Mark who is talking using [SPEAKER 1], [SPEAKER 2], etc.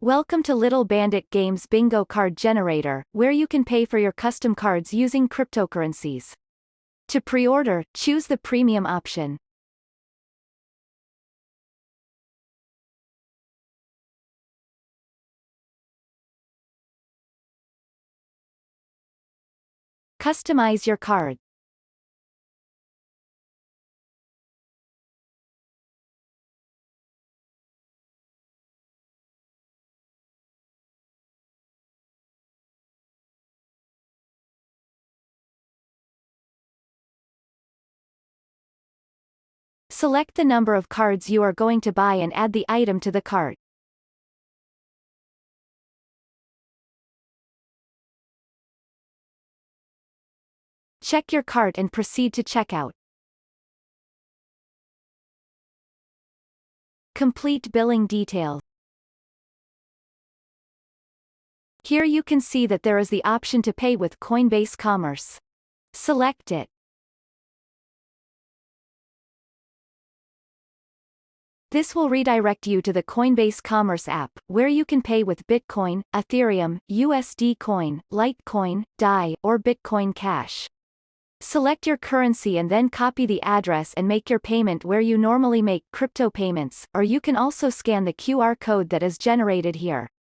[SPEAKER 1] Welcome to Little Bandit Games Bingo Card Generator, where you can pay for your custom cards using cryptocurrencies. To pre-order, choose the premium option. Customize your card. Select the number of cards you are going to buy and add the item to the cart. Check your cart and proceed to checkout. Complete billing details. Here you can see that there is the option to pay with Coinbase Commerce. Select it. This will redirect you to the Coinbase Commerce app, where you can pay with Bitcoin, Ethereum, USD Coin, Litecoin, DAI, or Bitcoin Cash. Select your currency and then copy the address and make your payment where you normally make crypto payments, or you can also scan the QR code that is generated here.